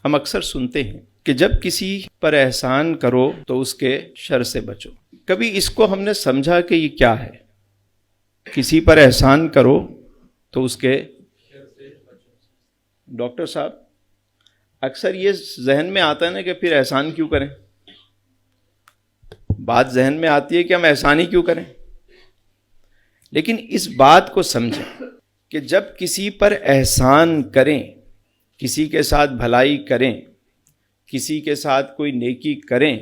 ہم اکثر سنتے ہیں کہ جب کسی پر احسان کرو تو اس کے شر سے بچو. کبھی اس کو ہم نے سمجھا کہ یہ کیا ہے؟ کسی پر احسان کرو تو اس کے شر سے بچو. ڈاکٹر صاحب اکثر یہ ذہن میں آتا ہے نا کہ پھر احسان کیوں کریں؟ بات ذہن میں آتی ہے کہ ہم احسان ہی کیوں کریں. لیکن اس بات کو سمجھیں کہ جب کسی پر احسان کریں، کسی کے ساتھ بھلائی کریں، کسی کے ساتھ کوئی نیکی کریں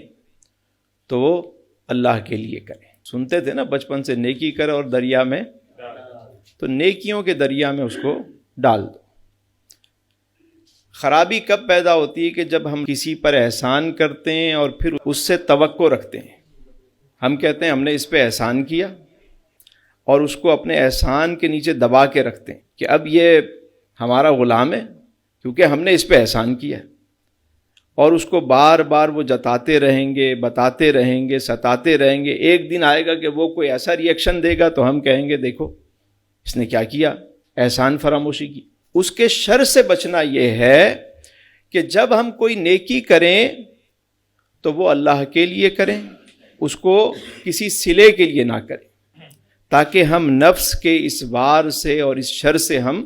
تو وہ اللہ کے لیے کریں. سنتے تھے نا بچپن سے، نیکی کرے اور دریا میں، تو نیکیوں کے دریا میں اس کو ڈال دو. خرابی کب پیدا ہوتی ہے؟ کہ جب ہم کسی پر احسان کرتے ہیں اور پھر اس سے توقع رکھتے ہیں. ہم کہتے ہیں ہم نے اس پہ احسان کیا اور اس کو اپنے احسان کے نیچے دبا کے رکھتے ہیں کہ اب یہ ہمارا غلام ہے کیونکہ ہم نے اس پہ احسان کیا، اور اس کو بار بار وہ جتاتے رہیں گے، بتاتے رہیں گے، ستاتے رہیں گے. ایک دن آئے گا کہ وہ کوئی ایسا ری ایکشن دے گا تو ہم کہیں گے دیکھو اس نے کیا کیا، احسان فراموشی کی. اس کے شر سے بچنا یہ ہے کہ جب ہم کوئی نیکی کریں تو وہ اللہ کے لیے کریں، اس کو کسی صلے کے لیے نہ کریں، تاکہ ہم نفس کے اس وار سے اور اس شر سے ہم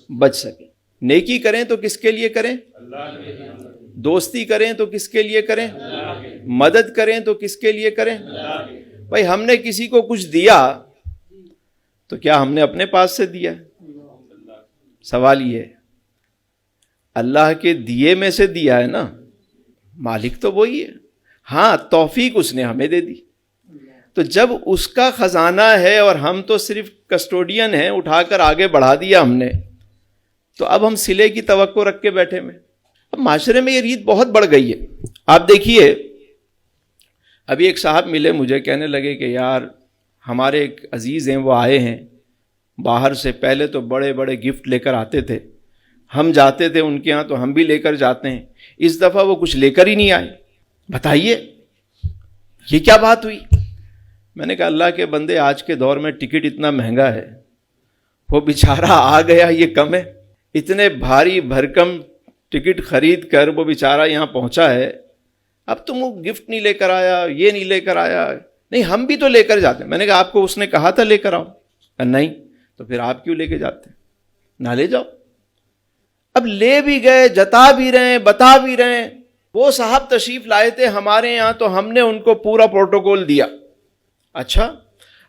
بچ سکیں. نیکی کریں تو کس کے لیے کریں؟ اللہ کے لیے. دوستی کریں تو کس کے لیے کریں؟ اللہ کے لیے. مدد کریں تو کس کے لیے کریں؟ اللہ کے لیے. بھائی ہم نے کسی کو کچھ دیا تو کیا ہم نے اپنے پاس سے دیا؟ سوال یہ ہے، اللہ کے دیے میں سے دیا ہے نا، مالک تو وہی ہے. ہاں توفیق اس نے ہمیں دے دی، تو جب اس کا خزانہ ہے اور ہم تو صرف کسٹوڈین ہیں، اٹھا کر آگے بڑھا دیا ہم نے، تو اب ہم صلے کی توقع رکھ کے بیٹھے میں. اب معاشرے میں یہ ریت بہت بڑھ گئی ہے. آپ دیکھیے ابھی ایک صاحب ملے مجھے، کہنے لگے کہ یار ہمارے ایک عزیز ہیں، وہ آئے ہیں باہر سے. پہلے تو بڑے بڑے گفٹ لے کر آتے تھے، ہم جاتے تھے ان کے ہاں تو ہم بھی لے کر جاتے ہیں. اس دفعہ وہ کچھ لے کر ہی نہیں آئے. بتائیے یہ کیا بات ہوئی؟ میں نے کہا اللہ کے بندے، آج کے دور میں ٹکٹ اتنا مہنگا ہے، وہ بیچارہ آ گیا یہ کم ہے. اتنے بھاری بھرکم ٹکٹ خرید کر وہ بیچارہ یہاں پہنچا ہے، اب تم وہ گفٹ نہیں لے کر آیا، یہ نہیں لے کر آیا. نہیں ہم بھی تو لے کر جاتے ہیں. میں نے کہا آپ کو اس نے کہا تھا لے کر آؤ؟ نہیں. تو پھر آپ کیوں لے کے جاتے ہیں؟ نہ لے جاؤ. اب لے بھی گئے، جتا بھی رہے ہیں، بتا بھی رہے ہیں. وہ صاحب تشریف لائے تھے ہمارے یہاں تو ہم نے ان کو پورا پروٹوکول دیا. اچھا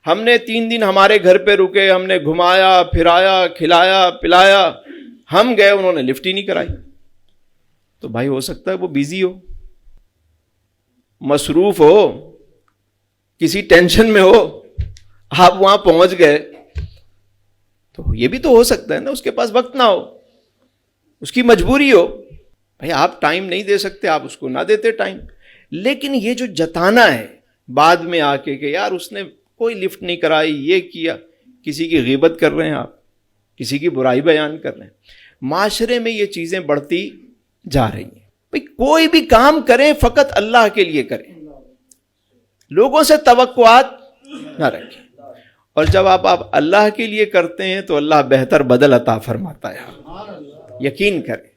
ہم نے 3 دن ہمارے گھر پہ رکے، ہم نے گھمایا پھرایا، کھلایا پلایا. ہم گئے، انہوں نے لفٹ ہی نہیں کرائی. تو بھائی ہو سکتا ہے وہ بیزی ہو، مصروف ہو، کسی ٹینشن میں ہو، آپ وہاں پہنچ گئے تو یہ بھی تو ہو سکتا ہے نا، اس کے پاس وقت نہ ہو، اس کی مجبوری ہو. بھائی آپ ٹائم نہیں دے سکتے، آپ اس کو نہ دیتے ٹائم. لیکن یہ جو جتانا ہے بعد میں آ کے کہ یار اس نے کوئی لفٹ نہیں کرائی، یہ کیا، کسی کی غیبت کر رہے ہیں آپ، کسی کی برائی بیان کر رہے ہیں. معاشرے میں یہ چیزیں بڑھتی جا رہی ہیں. بھائی کوئی بھی کام کریں فقط اللہ کے لیے کریں، لوگوں سے توقعات نہ رکھیں. اور جب آپ اللہ کے لیے کرتے ہیں تو اللہ بہتر بدل عطا فرماتا ہے، یقین کریں.